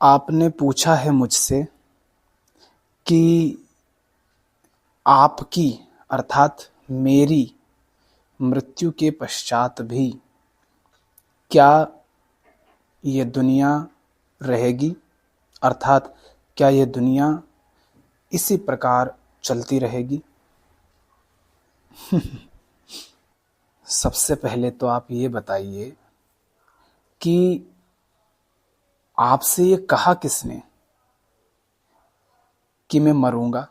आपने पूछा है मुझसे कि आपकी अर्थात मेरी मृत्यु के पश्चात भी क्या ये दुनिया रहेगी, अर्थात क्या ये दुनिया इसी प्रकार चलती रहेगी। सबसे पहले तो आप ये बताइए कि आपसे ये कहा किसने कि मैं मरूंगा।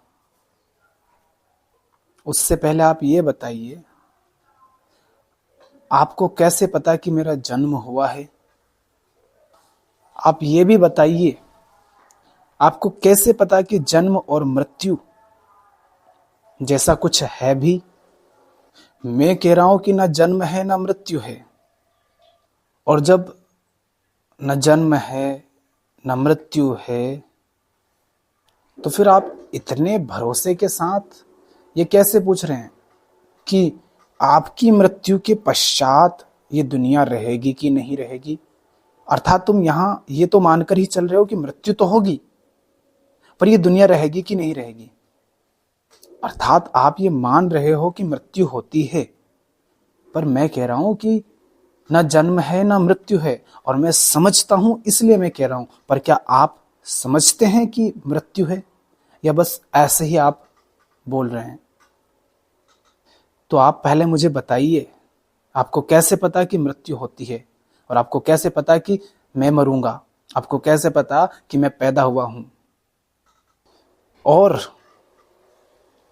उससे पहले आप ये बताइए आपको कैसे पता कि मेरा जन्म हुआ है। आप ये भी बताइए आपको कैसे पता कि जन्म और मृत्यु जैसा कुछ है भी। मैं कह रहा हूं कि ना जन्म है ना मृत्यु है, और जब न जन्म है न मृत्यु है तो फिर आप इतने भरोसे के साथ ये कैसे पूछ रहे हैं कि आपकी मृत्यु के पश्चात ये दुनिया रहेगी कि नहीं रहेगी। अर्थात तुम यहां ये तो मानकर ही चल रहे हो कि मृत्यु तो होगी, पर ये दुनिया रहेगी कि नहीं रहेगी। अर्थात आप ये मान रहे हो कि मृत्यु होती है, पर मैं कह रहा हूं कि न जन्म है न मृत्यु है, और मैं समझता हूं इसलिए मैं कह रहा हूं। पर क्या आप समझते हैं कि मृत्यु है, या बस ऐसे ही आप बोल रहे हैं? तो आप पहले मुझे बताइए आपको कैसे पता कि मृत्यु होती है, और आपको कैसे पता कि मैं मरूंगा, आपको कैसे पता कि मैं पैदा हुआ हूं, और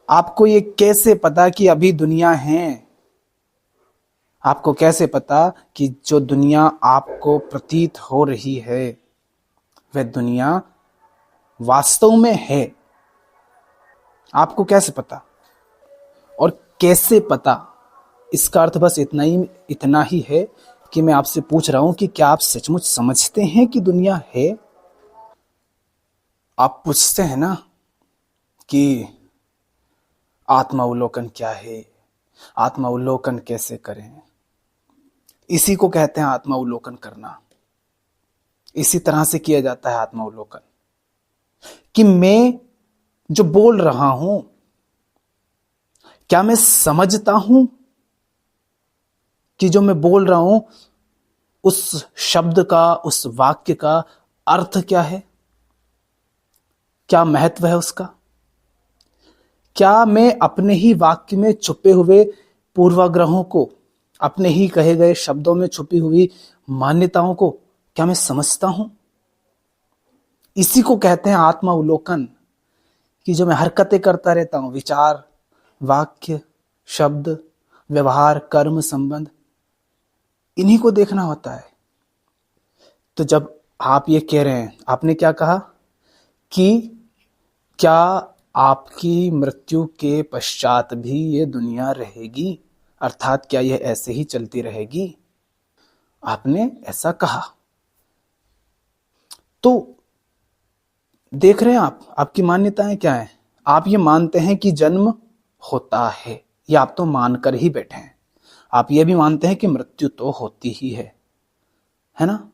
आपको ये कैसे पता कि अभी दुनिया है। आपको कैसे पता कि जो दुनिया आपको प्रतीत हो रही है वह दुनिया वास्तव में है। आपको कैसे पता, और कैसे पता, इसका अर्थ बस इतना ही है कि मैं आपसे पूछ रहा हूं कि क्या आप सचमुच समझते हैं कि दुनिया है। आप पूछते हैं ना कि आत्मावलोकन क्या है, आत्मावलोकन कैसे करें। इसी को कहते हैं आत्मावलोकन करना। इसी तरह से किया जाता है आत्मावलोकन, कि मैं जो बोल रहा हूं क्या मैं समझता हूं कि जो मैं बोल रहा हूं उस शब्द का, उस वाक्य का अर्थ क्या है, क्या महत्व है उसका। क्या मैं अपने ही वाक्य में छुपे हुए पूर्वाग्रहों को, अपने ही कहे गए शब्दों में छुपी हुई मान्यताओं को क्या मैं समझता हूं। इसी को कहते हैं आत्मावलोकन, कि जो मैं हरकतें करता रहता हूं, विचार, वाक्य, शब्द, व्यवहार, कर्म, संबंध, इन्हीं को देखना होता है। तो जब आप ये कह रहे हैं, आपने क्या कहा कि क्या आपकी मृत्यु के पश्चात भी ये दुनिया रहेगी, अर्थात क्या यह ऐसे ही चलती रहेगी। आपने ऐसा कहा, तो देख रहे हैं आप, आपकी मान्यताएं क्या हैं। आप ये मानते हैं कि जन्म होता है, ये आप तो मानकर ही बैठे हैं। आप ये भी मानते हैं कि मृत्यु तो होती ही है ना।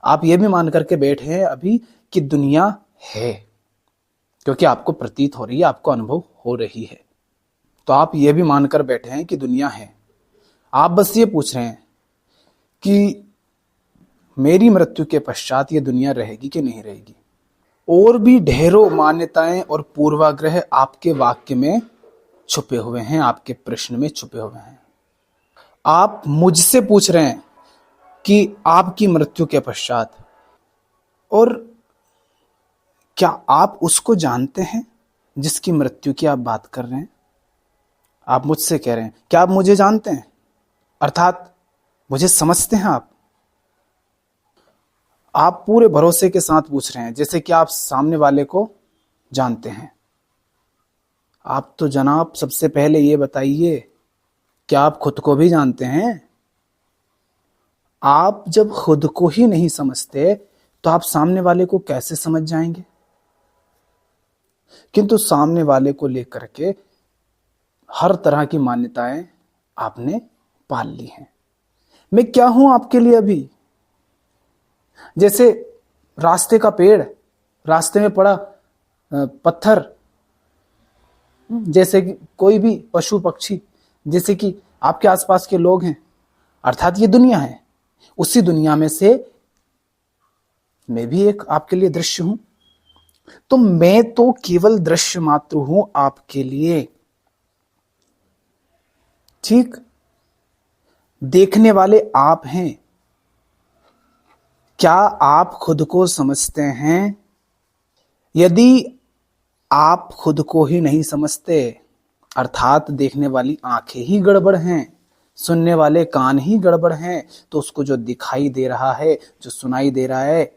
आप ये भी मान करके बैठे हैं अभी कि दुनिया है, क्योंकि आपको प्रतीत हो रही है, आपको अनुभव हो रही है। तो आप ये भी मानकर बैठे हैं कि दुनिया है। आप बस ये पूछ रहे हैं कि मेरी मृत्यु के पश्चात ये दुनिया रहेगी कि नहीं रहेगी। और भी ढेरों मान्यताएं और पूर्वाग्रह आपके वाक्य में छुपे हुए हैं, आपके प्रश्न में छुपे हुए हैं। आप मुझसे पूछ रहे हैं कि आपकी मृत्यु के पश्चात, और क्या आप उसको जानते हैं जिसकी मृत्यु की आप बात कर रहे हैं। आप मुझसे कह रहे हैं क्या आप मुझे जानते हैं, अर्थात मुझे समझते हैं आप पूरे भरोसे के साथ पूछ रहे हैं जैसे कि आप सामने वाले को जानते हैं। आप तो जनाब सबसे पहले ये बताइए, क्या आप खुद को भी जानते हैं। आप जब खुद को ही नहीं समझते तो आप सामने वाले को कैसे समझ जाएंगे। किंतु सामने वाले को लेकर के हर तरह की मान्यताएं आपने पाल ली हैं। मैं क्या हूं आपके लिए अभी। जैसे रास्ते का पेड़, रास्ते में पड़ा पत्थर, जैसे कि कोई भी पशु पक्षी, जैसे कि आपके आसपास के लोग हैं, अर्थात ये दुनिया है। उसी दुनिया में से मैं भी एक आपके लिए दृश्य हूं। तो मैं तो केवल दृश्य मात्र हूं आपके लिए, ठीक? देखने वाले आप हैं। क्या आप खुद को समझते हैं? यदि आप खुद को ही नहीं समझते, अर्थात देखने वाली आंखें ही गड़बड़ हैं, सुनने वाले कान ही गड़बड़ हैं, तो उसको जो दिखाई दे रहा है, जो सुनाई दे रहा है,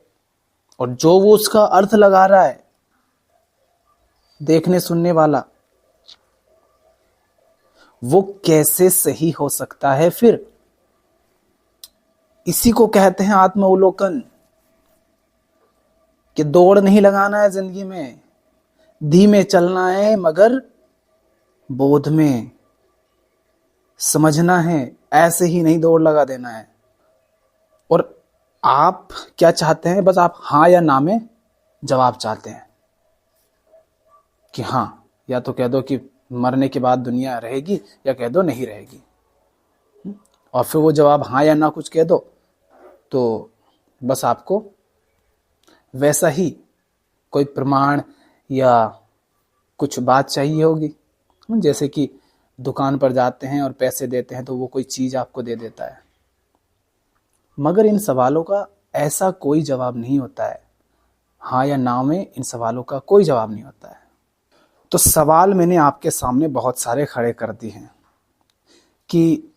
और जो वो उसका अर्थ लगा रहा है, देखने सुनने वाला, वो कैसे सही हो सकता है फिर? इसी को कहते हैं आत्मावलोकन, कि दौड़ नहीं लगाना है जिंदगी में, धीमे चलना है मगर बोध में, समझना है, ऐसे ही नहीं दौड़ लगा देना है। और आप क्या चाहते हैं? बस आप हां या ना में जवाब चाहते हैं कि हां, या तो कह दो कि मरने के बाद दुनिया रहेगी, या कह दो नहीं रहेगी। और फिर वो जवाब हां या ना कुछ कह दो तो बस आपको वैसा ही कोई प्रमाण या कुछ बात चाहिए होगी। जैसे कि दुकान पर जाते हैं और पैसे देते हैं तो वो कोई चीज आपको दे देता है, मगर इन सवालों का ऐसा कोई जवाब नहीं होता है। हाँ या ना में इन सवालों का कोई जवाब नहीं होता है। तो सवाल मैंने आपके सामने बहुत सारे खड़े कर दिए हैं कि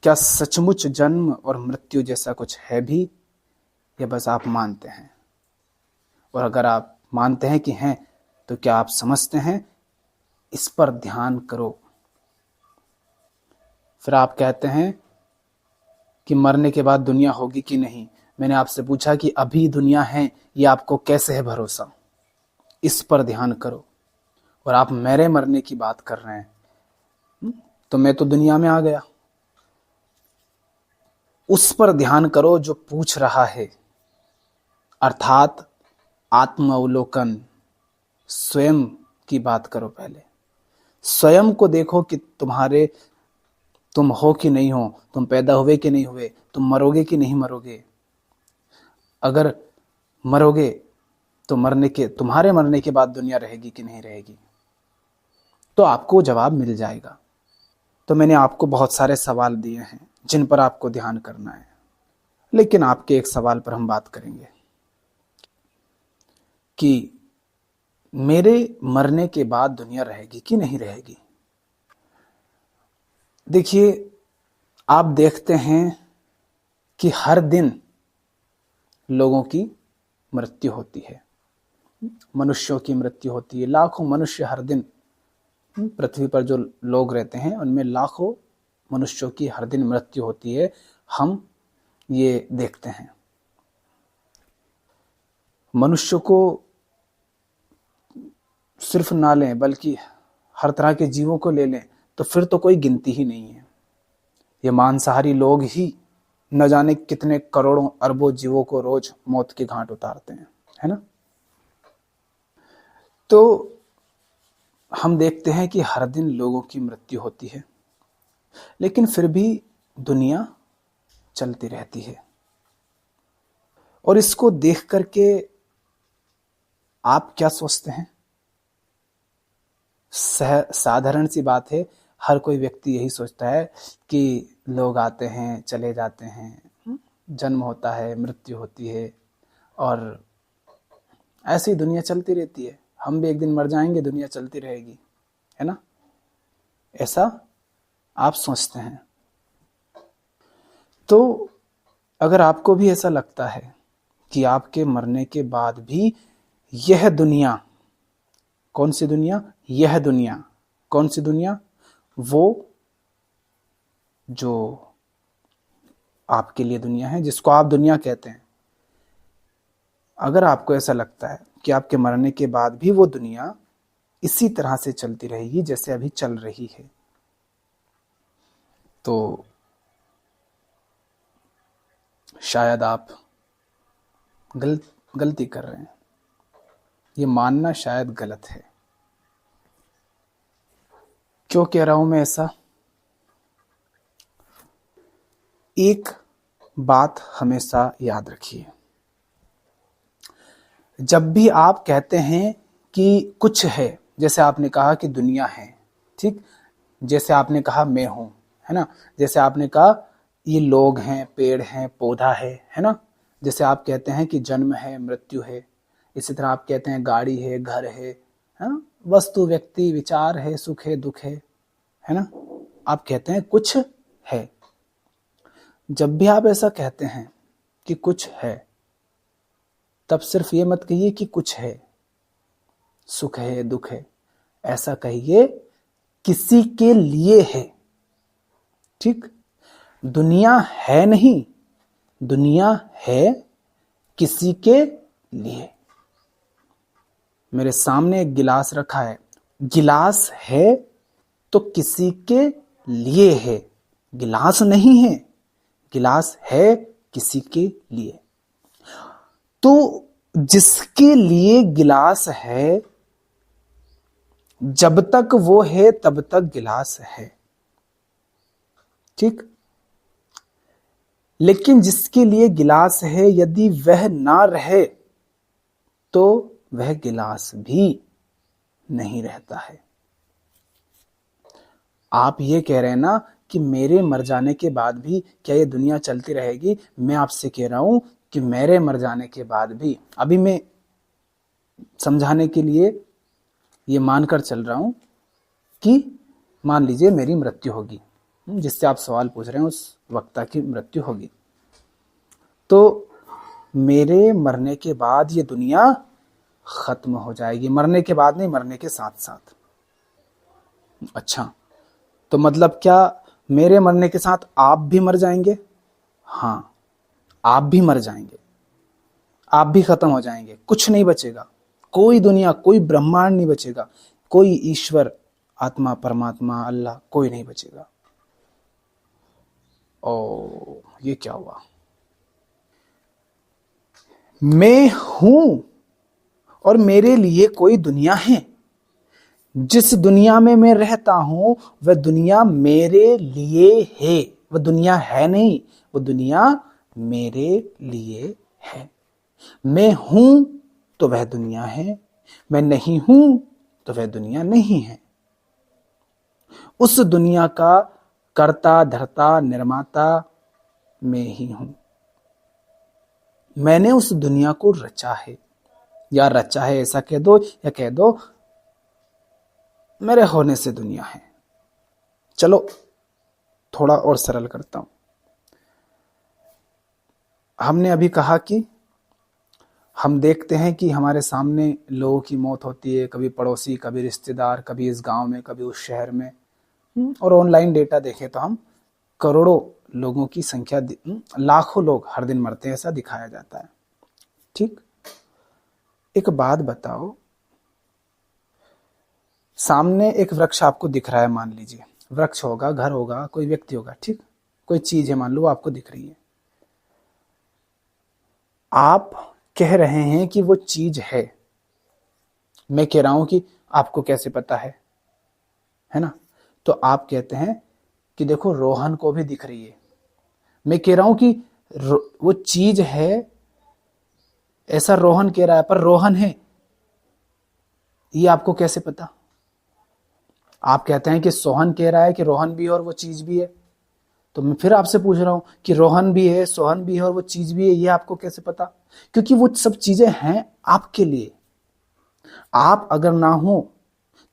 क्या सचमुच जन्म और मृत्यु जैसा कुछ है भी, या बस आप मानते हैं? और अगर आप मानते हैं कि हैं, तो क्या आप समझते हैं? इस पर ध्यान करो। फिर आप कहते हैं कि मरने के बाद दुनिया होगी कि नहीं। मैंने आपसे पूछा कि अभी दुनिया है, ये आपको कैसे है भरोसा? इस पर ध्यान करो। और आप मेरे मरने की बात कर रहे हैं, तो मैं तो दुनिया में आ गया। उस पर ध्यान करो जो पूछ रहा है, अर्थात आत्मावलोकन। स्वयं की बात करो पहले। स्वयं को देखो कि तुम हो कि नहीं हो, तुम पैदा हुए कि नहीं हुए, तुम मरोगे कि नहीं मरोगे। अगर मरोगे तो तुम्हारे मरने के बाद दुनिया रहेगी कि नहीं रहेगी, तो आपको जवाब मिल जाएगा। तो मैंने आपको बहुत सारे सवाल दिए हैं जिन पर आपको ध्यान करना है, लेकिन आपके एक सवाल पर हम बात करेंगे कि मेरे मरने के बाद दुनिया रहेगी कि नहीं रहेगी। देखिए, आप देखते हैं कि हर दिन लोगों की मृत्यु होती है, मनुष्यों की मृत्यु होती है। लाखों मनुष्य हर दिन, पृथ्वी पर जो लोग रहते हैं उनमें लाखों मनुष्यों की हर दिन मृत्यु होती है। हम ये देखते हैं। मनुष्य को सिर्फ ना लें, बल्कि हर तरह के जीवों को ले लें तो फिर तो कोई गिनती ही नहीं है। ये मांसाहारी लोग ही न जाने कितने करोड़ों अरबों जीवों को रोज मौत के घाट उतारते हैं, है ना? तो हम देखते हैं कि हर दिन लोगों की मृत्यु होती है, लेकिन फिर भी दुनिया चलती रहती है। और इसको देख करके आप क्या सोचते हैं? साधारण सी बात है, हर कोई व्यक्ति यही सोचता है कि लोग आते हैं, चले जाते हैं, जन्म होता है, मृत्यु होती है, और ऐसी दुनिया चलती रहती है। हम भी एक दिन मर जाएंगे, दुनिया चलती रहेगी, है ना? ऐसा आप सोचते हैं। तो अगर आपको भी ऐसा लगता है कि आपके मरने के बाद भी यह दुनिया, कौन सी दुनिया? यह दुनिया। कौन सी दुनिया? वो जो आपके लिए दुनिया है, जिसको आप दुनिया कहते हैं। अगर आपको ऐसा लगता है कि आपके मरने के बाद भी वो दुनिया इसी तरह से चलती रहेगी जैसे अभी चल रही है, तो शायद आप गलती कर रहे हैं। ये मानना शायद गलत है। क्यों कह रहा हूं मैं ऐसा? एक बात हमेशा याद रखिए, जब भी आप कहते हैं कि कुछ है, जैसे आपने कहा कि दुनिया है, ठीक, जैसे आपने कहा मैं हूं, है ना, जैसे आपने कहा ये लोग हैं, पेड़ हैं, पौधा है ना, जैसे आप कहते हैं कि जन्म है, मृत्यु है, इसी तरह आप कहते हैं गाड़ी है, घर है ना, वस्तु, व्यक्ति, विचार है, सुख है, दुख है ना, आप कहते हैं कुछ है। जब भी आप ऐसा कहते हैं कि कुछ है, तब सिर्फ ये मत कहिए कि कुछ है, सुख है, दुख है, ऐसा कहिए किसी के लिए है। ठीक, दुनिया है नहीं, दुनिया है किसी के लिए। मेरे सामने एक गिलास रखा है, गिलास है तो किसी के लिए है, गिलास नहीं है, गिलास है किसी के लिए। तो जिसके लिए गिलास है, जब तक वो है तब तक गिलास है, ठीक। लेकिन जिसके लिए गिलास है, यदि वह ना रहे तो वह गिलास भी नहीं रहता है। आप ये कह रहे हैं ना कि मेरे मर जाने के बाद भी क्या ये दुनिया चलती रहेगी? मैं आपसे कह रहा हूं कि मेरे मर जाने के बाद भी, अभी मैं समझाने के लिए ये मानकर चल रहा हूं कि मान लीजिए मेरी मृत्यु होगी, जिससे आप सवाल पूछ रहे हैं उस वक्ता की मृत्यु होगी, तो मेरे मरने के बाद ये दुनिया खत्म हो जाएगी। मरने के बाद नहीं, मरने के साथ साथ। अच्छा, तो मतलब क्या मेरे मरने के साथ आप भी मर जाएंगे? हाँ, आप भी मर जाएंगे, आप भी खत्म हो जाएंगे, कुछ नहीं बचेगा, कोई दुनिया, कोई ब्रह्मांड नहीं बचेगा, कोई ईश्वर, आत्मा, परमात्मा, अल्लाह, कोई नहीं बचेगा। ओ, ये क्या हुआ? मैं हूं और मेरे लिए कोई दुनिया है। जिस दुनिया में मैं रहता हूं वह दुनिया मेरे लिए है, वह दुनिया है नहीं, वो दुनिया मेरे लिए है। मैं हूं तो वह दुनिया है, मैं नहीं हूं तो वह दुनिया नहीं है। उस दुनिया का कर्ता, धर्ता, निर्माता मैं ही हूं। मैंने उस दुनिया को रचा है, या रचा है ऐसा कह दो, या कह दो मेरे होने से दुनिया है। चलो थोड़ा और सरल करता हूं। हमने अभी कहा कि हम देखते हैं कि हमारे सामने लोगों की मौत होती है, कभी पड़ोसी, कभी रिश्तेदार, कभी इस गांव में, कभी उस शहर में, और ऑनलाइन डेटा देखें तो हम करोड़ों लोगों की संख्या, लाखों लोग हर दिन मरते हैं, ऐसा दिखाया जाता है। ठीक, एक बात बताओ, सामने एक वृक्ष आपको दिख रहा है, मान लीजिए वृक्ष होगा, घर होगा, कोई व्यक्ति होगा, ठीक, कोई चीज है मान लो आपको दिख रही है, आप कह रहे हैं कि वो चीज है। मैं कह रहा हूं कि आपको कैसे पता है ना? तो आप कहते हैं कि देखो रोहन को भी दिख रही है। मैं कह रहा हूं कि वो चीज है, ऐसा रोहन कह रहा है, पर रोहन है, ये आपको कैसे पता? आप कहते हैं कि सोहन कह रहा है कि रोहन भी है और वो चीज भी है, तो मैं फिर आपसे पूछ रहा हूं कि रोहन भी है, सोहन भी है और वो चीज भी है, ये आपको कैसे पता? क्योंकि वो सब चीजें हैं आपके लिए। आप अगर ना हो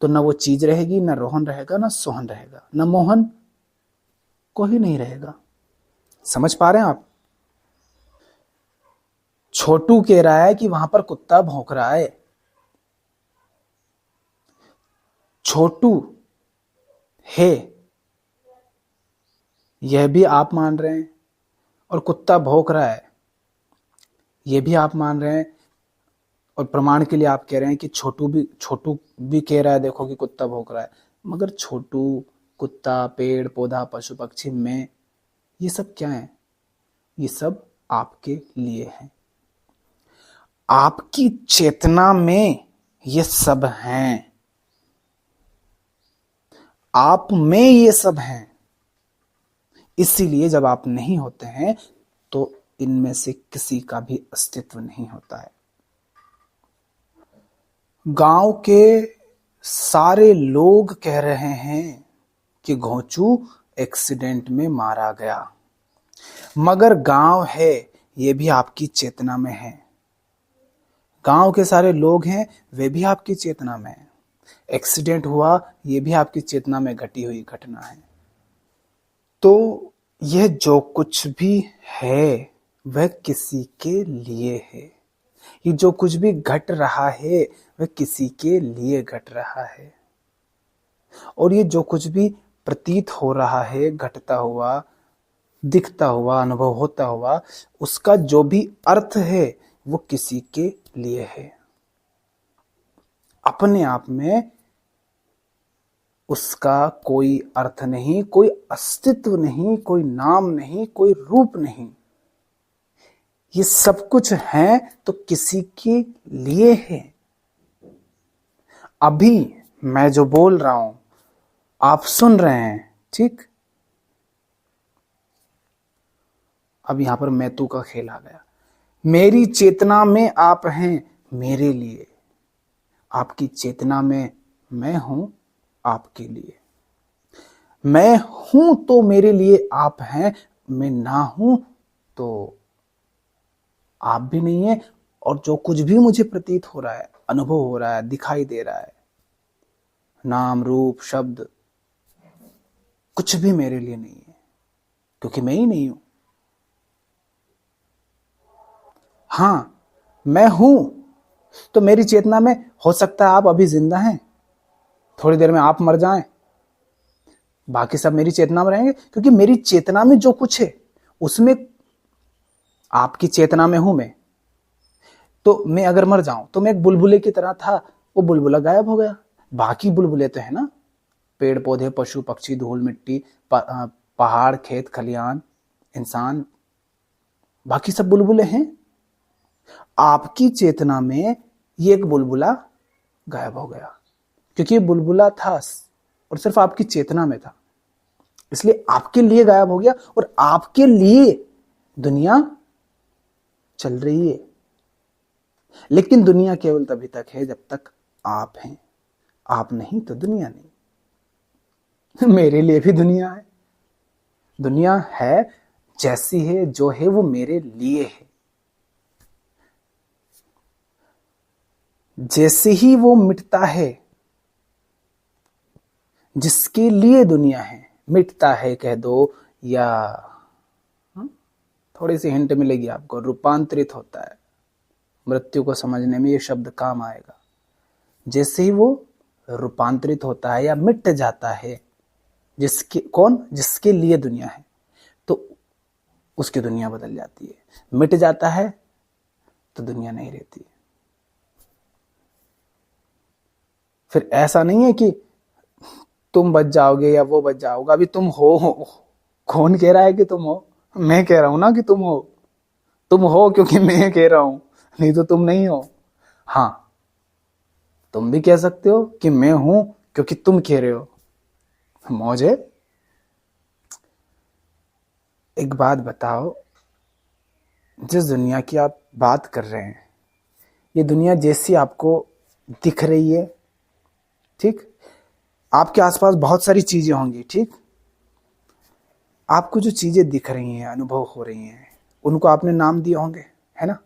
तो ना वो चीज रहेगी, ना रोहन रहेगा, ना सोहन रहेगा, ना मोहन, कोई नहीं रहेगा। समझ पा रहे हैं आप? छोटू कह रहा है कि वहां पर कुत्ता भौंक रहा है। छोटू है, यह भी आप मान रहे हैं, और कुत्ता भौंक रहा है यह भी आप मान रहे हैं, और प्रमाण के लिए आप कह रहे हैं कि छोटू भी कह रहा है देखो कि कुत्ता भौंक रहा है। मगर छोटू, कुत्ता, पेड़ पौधा, पशु पक्षी, मैं, ये सब क्या है? ये सब आपके लिए है। आपकी चेतना में ये सब हैं, आप में ये सब हैं। इसीलिए जब आप नहीं होते हैं तो इनमें से किसी का भी अस्तित्व नहीं होता है। गांव के सारे लोग कह रहे हैं कि घोंचू एक्सीडेंट में मारा गया, मगर गांव है ये भी आपकी चेतना में है। गांव के सारे लोग हैं वे भी आपकी चेतना में हैं। एक्सीडेंट हुआ ये भी आपकी चेतना में घटी हुई घटना है। तो यह जो कुछ भी है वह किसी के लिए है। ये जो कुछ भी घट रहा है वह किसी के लिए घट रहा है। और ये जो कुछ भी प्रतीत हो रहा है, घटता हुआ, दिखता हुआ, अनुभव होता हुआ, उसका जो भी अर्थ है वो किसी के लिए है। अपने आप में उसका कोई अर्थ नहीं, कोई अस्तित्व नहीं, कोई नाम नहीं, कोई रूप नहीं। ये सब कुछ है तो किसी के लिए है। अभी मैं जो बोल रहा हूं आप सुन रहे हैं, ठीक? अब यहां पर मैं तू का खेल आ गया। मेरी चेतना में आप हैं मेरे लिए, आपकी चेतना में मैं हूं आपके लिए। मैं हूं तो मेरे लिए आप हैं, मैं ना हूं तो आप भी नहीं है। और जो कुछ भी मुझे प्रतीत हो रहा है, अनुभव हो रहा है, दिखाई दे रहा है, नाम रूप शब्द, कुछ भी मेरे लिए नहीं है, क्योंकि मैं ही नहीं हूं। हां, मैं हूं तो मेरी चेतना में हो सकता है आप अभी जिंदा हैं, थोड़ी देर में आप मर जाएं, बाकी सब मेरी चेतना में रहेंगे, क्योंकि मेरी चेतना में जो कुछ है उसमें आपकी चेतना में हूं मैं। तो मैं अगर मर जाऊं तो मैं एक बुलबुले की तरह था, वो बुलबुला गायब हो गया। बाकी बुलबुले तो है ना, पेड़ पौधे, पशु पक्षी, धूल मिट्टी, पहाड़, खेत खलियान, इंसान, बाकी सब बुलबुले हैं। आपकी चेतना में ये एक बुलबुला गायब हो गया, क्योंकि ये बुलबुला था और सिर्फ आपकी चेतना में था, इसलिए आपके लिए गायब हो गया। और आपके लिए दुनिया चल रही है, लेकिन दुनिया केवल तभी तक है जब तक आप हैं। आप नहीं तो दुनिया नहीं। मेरे लिए भी दुनिया है। दुनिया है, जैसी है, जो है वो मेरे लिए है। जैसे ही वो मिटता है, जिसके लिए दुनिया है, मिटता है कह दो, या थोड़ी सी हिंट मिलेगी आपको, रूपांतरित होता है। मृत्यु को समझने में ये शब्द काम आएगा। जैसे ही वो रूपांतरित होता है या मिट जाता है, जिसके लिए दुनिया है, तो उसकी दुनिया बदल जाती है। मिट जाता है तो दुनिया नहीं रहती। फिर ऐसा नहीं है कि तुम बच जाओगे या वो बच जाओगा, अभी तुम हो। कौन कह रहा है कि तुम हो? मैं कह रहा हूं ना कि तुम हो। तुम हो क्योंकि मैं कह रहा हूं, नहीं तो तुम नहीं हो। हां, तुम भी कह सकते हो कि मैं हूं क्योंकि तुम कह रहे हो। मौज है। एक बात बताओ, जिस दुनिया की आप बात कर रहे हैं, ये दुनिया जैसी आपको दिख रही है, ठीक? आपके आसपास बहुत सारी चीजें होंगी, ठीक? आपको जो चीजें दिख रही हैं, अनुभव हो रही हैं, उनको आपने नाम दिए होंगे, है ना?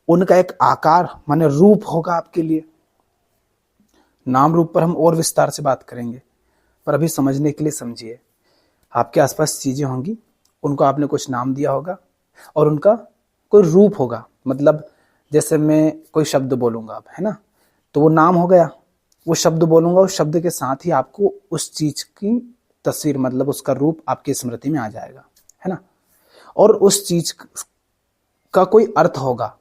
उनका एक आकार माने रूप होगा आपके लिए। नाम रूप पर हम और विस्तार से बात करेंगे, पर अभी समझने के लिए समझिए। आपके आसपास चीजें होंगी, उनको आपने कुछ नाम दिया होगा और उनका कोई रूप होगा। मतलब जैसे मैं कोई शब्द बोलूंगा, अब है ना, तो वो नाम हो गया। वो शब्द बोलूंगा, उस शब्द के साथ ही आपको उस चीज की तस्वीर, मतलब उसका रूप आपकी स्मृति में आ जाएगा, है ना? और उस चीज का कोई अर्थ होगा।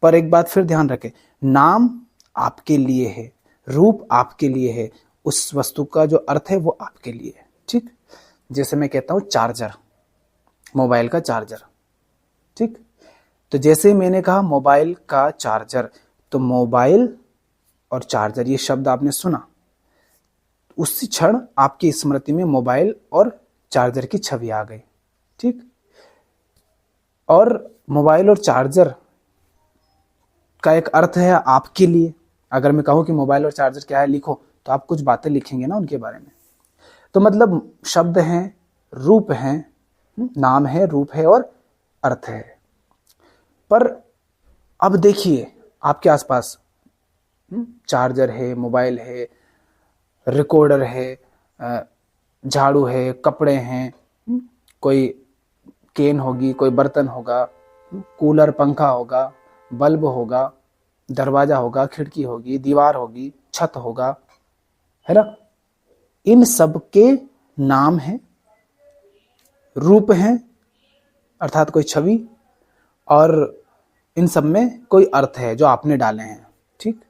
पर एक बात फिर ध्यान रखें, नाम आपके लिए है, रूप आपके लिए है, उस वस्तु का जो अर्थ है वो आपके लिए है, ठीक? जैसे मैं कहता हूं चार्जर, मोबाइल का चार्जर, ठीक? तो जैसे मैंने कहा मोबाइल का चार्जर, तो मोबाइल और चार्जर ये शब्द आपने सुना, उसी क्षण आपकी स्मृति में मोबाइल और चार्जर की छवि आ गई। ठीक। और मोबाइल और चार्जर का एक अर्थ है आपके लिए। अगर मैं कहूं कि मोबाइल और चार्जर क्या है, लिखो, तो आप कुछ बातें लिखेंगे ना उनके बारे में। तो मतलब शब्द हैं, रूप हैं, नाम है, रूप है और अर्थ है। पर अब देखिए आपके आसपास चार्जर है, मोबाइल है, रिकॉर्डर है, झाड़ू है, कपड़े हैं, कोई केन होगी, कोई बर्तन होगा, कूलर, पंखा होगा, बल्ब होगा, दरवाजा होगा, खिड़की होगी, दीवार होगी, छत होगा, है ना। इन सब के नाम हैं, रूप हैं, अर्थात कोई छवि, और इन सब में कोई अर्थ है जो आपने डाले हैं। ठीक।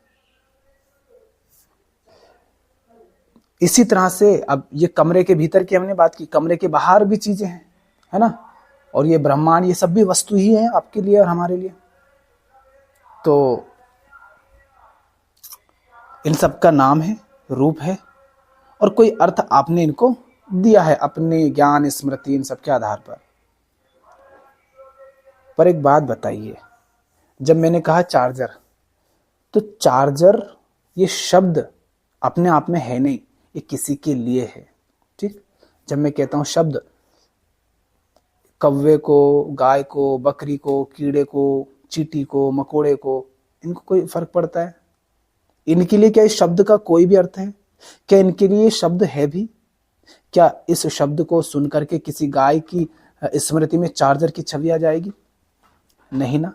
इसी तरह से अब ये कमरे के भीतर की हमने बात की, कमरे के बाहर भी चीजें हैं, है ना। और ये ब्रह्मांड, ये सब भी वस्तु ही है आपके लिए और हमारे लिए। तो इन सब का नाम है, रूप है, और कोई अर्थ आपने इनको दिया है अपने ज्ञान, स्मृति, इन सब के आधार पर। एक बात बताइए, जब मैंने कहा चार्जर, तो चार्जर ये शब्द अपने आप में है नहीं, ये किसी के लिए है। ठीक। जब मैं कहता हूं शब्द, कौवे को, गाय को, बकरी को, कीड़े को, चींटी को, मकोड़े को, इनको कोई फर्क पड़ता है? इनके लिए क्या इस शब्द का कोई भी अर्थ है? क्या इनके लिए शब्द है भी? क्या इस शब्द को सुन करके किसी गाय की स्मृति में चार्जर की छवि आ जाएगी? नहीं ना।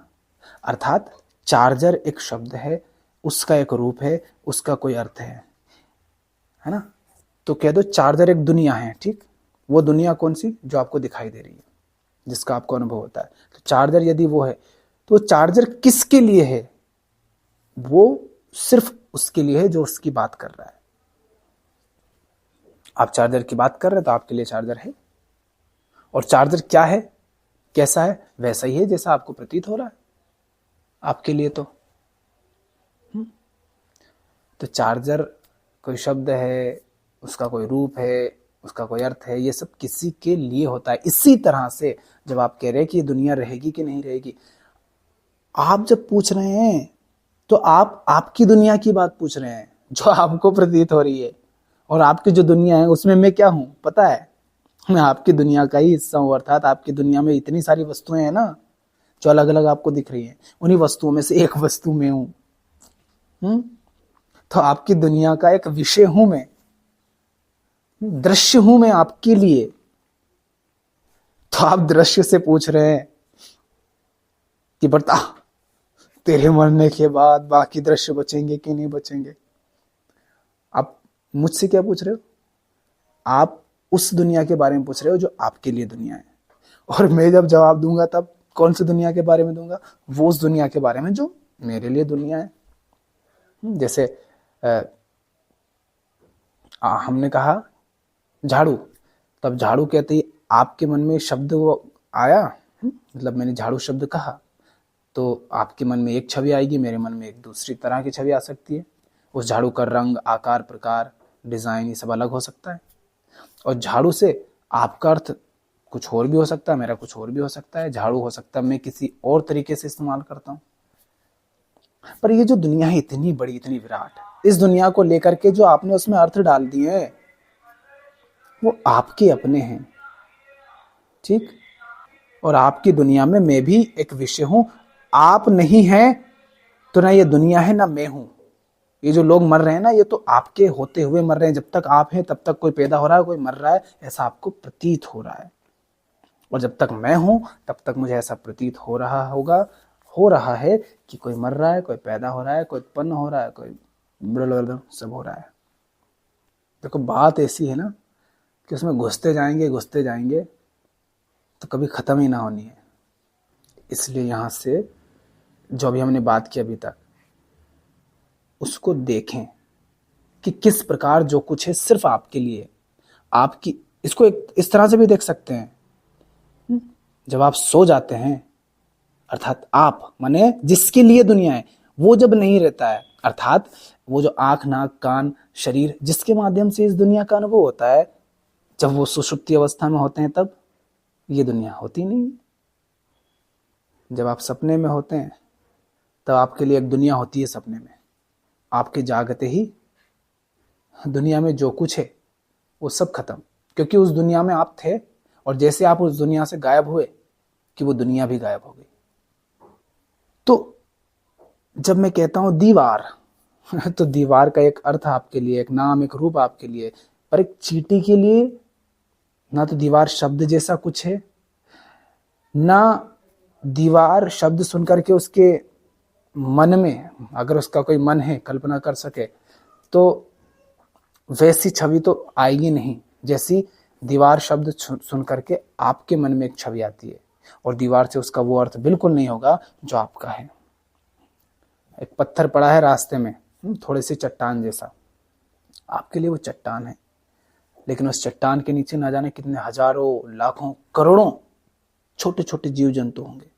अर्थात चार्जर एक शब्द है, उसका एक रूप है, उसका कोई अर्थ है ना। तो कह दो चार्जर एक दुनिया है। ठीक। वो दुनिया कौन सी? जो आपको दिखाई दे रही है, जिसका आपको अनुभव होता है। तो चार्जर यदि वो है, तो चार्जर किसके लिए है? वो सिर्फ उसके लिए है जो उसकी बात कर रहा है। आप चार्जर की बात कर रहे हैं तो आपके लिए चार्जर है। और चार्जर क्या है, कैसा है? वैसा ही है जैसा आपको प्रतीत हो रहा है आपके लिए। तो चार्जर कोई शब्द है, उसका कोई रूप है, उसका कोई अर्थ है, ये सब किसी के लिए होता है। इसी तरह से जब आप कह रहे हैं कि ये दुनिया रहेगी कि नहीं रहेगी, आप जब पूछ रहे हैं तो आप आपकी दुनिया की बात पूछ रहे हैं जो आपको प्रतीत हो रही है। और आपकी जो दुनिया है उसमें मैं क्या हूं पता है? मैं आपकी दुनिया का ही हिस्सा हूं। अर्थात आपकी दुनिया में इतनी सारी वस्तुएं हैं ना जो अलग अलग आपको दिख रही हैं, उन्हीं वस्तुओं में से एक वस्तु में हूं। तो आपकी दुनिया का एक विषय हूं मैं, दृश्य हूं मैं आपके लिए। तो आप दृश्य से पूछ रहे हैं कि बता तेरे मरने के बाद बाकी दृश्य बचेंगे कि नहीं बचेंगे। आप मुझसे क्या पूछ रहे हो? आप उस दुनिया के बारे में पूछ रहे हो जो आपके लिए दुनिया है। और मैं जब जवाब दूंगा तब कौन सी दुनिया के बारे में दूंगा? वो उस दुनिया के बारे में जो मेरे लिए दुनिया है। जैसे हमने कहा झाड़ू, तब झाड़ू कहते ही आपके मन में शब्द वो आया, मतलब मैंने झाड़ू शब्द कहा तो आपके मन में एक छवि आएगी, मेरे मन में एक दूसरी तरह की छवि आ सकती है। उस झाड़ू का रंग, आकार, प्रकार, डिजाइन ये सब अलग हो सकता है। और झाड़ू से आपका अर्थ कुछ और भी हो सकता है, मेरा कुछ और भी हो सकता है। झाड़ू हो सकता है मैं किसी और तरीके से इस्तेमाल करता हूं। पर ये जो दुनिया है इतनी बड़ी, इतनी विराट, इस दुनिया को लेकर के जो आपने उसमें अर्थ डाल दिए हैं वो आपके अपने हैं। ठीक। और आपकी दुनिया में मैं भी एक विषय हूं। आप नहीं हैं तो ना ये दुनिया है ना मैं हूं। ये जो लोग मर रहे हैं ना, ये तो आपके होते हुए मर रहे हैं। जब तक आप हैं तब तक कोई पैदा हो रहा है, कोई मर रहा है, ऐसा आपको प्रतीत हो रहा है। और जब तक मैं हूं तब तक मुझे ऐसा प्रतीत हो रहा है कि कोई मर रहा है, कोई पैदा हो रहा है, कोई उत्पन्न हो रहा है, कोई सब हो रहा है। देखो बात ऐसी है ना कि उसमें घुसते जाएंगे तो कभी खत्म ही ना होनी है। इसलिए यहां से जो भी हमने बात की अभी तक, उसको देखें कि किस प्रकार जो कुछ है सिर्फ आपके लिए। आपकी इसको एक इस तरह से भी देख सकते हैं, जब आप सो जाते हैं, अर्थात आप माने जिसके लिए दुनिया है, वो जब नहीं रहता है, अर्थात वो जो आंख, नाक, कान, शरीर जिसके माध्यम से इस दुनिया का अनुभव होता है, जब वो सुषुप्ति अवस्था में होते हैं तब ये दुनिया होती नहीं। जब आप सपने में होते हैं तब आपके लिए एक दुनिया होती है सपने में। आपके जागते ही दुनिया में जो कुछ है वो सब खत्म, क्योंकि उस दुनिया में आप थे और जैसे आप उस दुनिया से गायब हुए कि वो दुनिया भी गायब हो गई। तो जब मैं कहता हूं दीवार तो दीवार का एक अर्थ आपके लिए, एक नाम, एक रूप आपके लिए, पर एक चींटी के लिए ना तो दीवार शब्द जैसा कुछ है, ना दीवार शब्द सुनकर के उसके मन में, अगर उसका कोई मन है कल्पना कर सके, तो वैसी छवि तो आएगी नहीं जैसी दीवार शब्द सुन करके आपके मन में एक छवि आती है। और दीवार से उसका वो अर्थ बिल्कुल नहीं होगा जो आपका है। एक पत्थर पड़ा है रास्ते में, थोड़ी सी चट्टान जैसा, आपके लिए वो चट्टान है, लेकिन उस चट्टान के नीचे ना जाने कितने हजारों, लाखों, करोड़ों छोटे छोटे जीव जंतु होंगे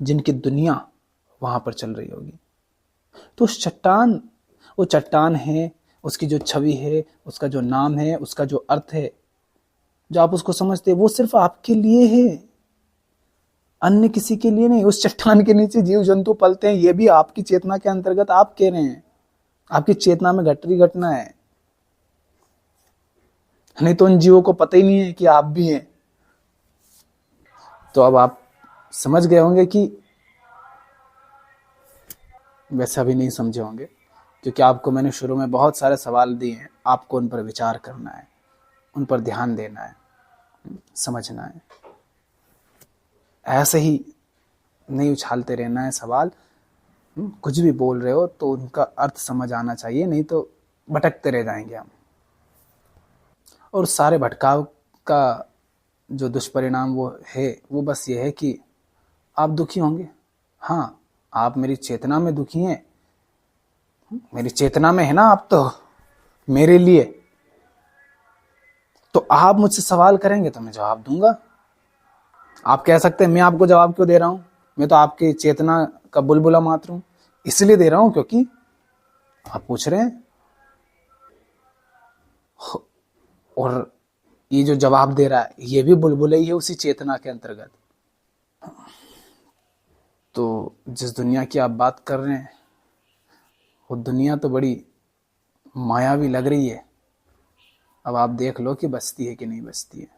जिनकी दुनिया वहां पर चल रही होगी। तो उस चट्टान, वो चट्टान है, उसकी जो छवि है, उसका जो नाम है, उसका जो अर्थ है, जो आप उसको समझते हैं, वो सिर्फ आपके लिए है, अन्य किसी के लिए नहीं। उस चट्टान के नीचे जीव जंतु पलते हैं, ये भी आपकी चेतना के अंतर्गत आप कह रहे हैं, आपकी चेतना में घट रही घटना है। नहीं तो उन जीवों को पता ही नहीं है कि आप भी हैं। तो अब आप समझ गए होंगे कि, वैसा भी नहीं समझे होंगे, क्योंकि आपको मैंने शुरू में बहुत सारे सवाल दिए हैं, आपको उन पर विचार करना है, उन पर ध्यान देना है, समझना है। ऐसे ही नहीं उछालते रहना है सवाल। कुछ भी बोल रहे हो तो उनका अर्थ समझ आना चाहिए, नहीं तो भटकते रह जाएंगे हम। और सारे भटकाव का जो दुष्परिणाम वो बस ये है कि आप दुखी होंगे। हाँ, आप मेरी चेतना में दुखी हैं, मेरी चेतना में है ना आप, तो मेरे लिए तो आप मुझसे सवाल करेंगे तो मैं जवाब दूंगा। आप कह सकते हैं मैं आपको जवाब क्यों दे रहा हूं, मैं तो आपकी चेतना का बुलबुला मात्र हूं, इसलिए दे रहा हूं क्योंकि आप पूछ रहे हैं। और ये जो जवाब दे रहा है ये भी बुलबुला ही है उसी चेतना के अंतर्गत। तो जिस दुनिया की आप बात कर रहे हैं वो दुनिया तो बड़ी मायावी लग रही है। अब आप देख लो कि बसती है कि नहीं बसती है।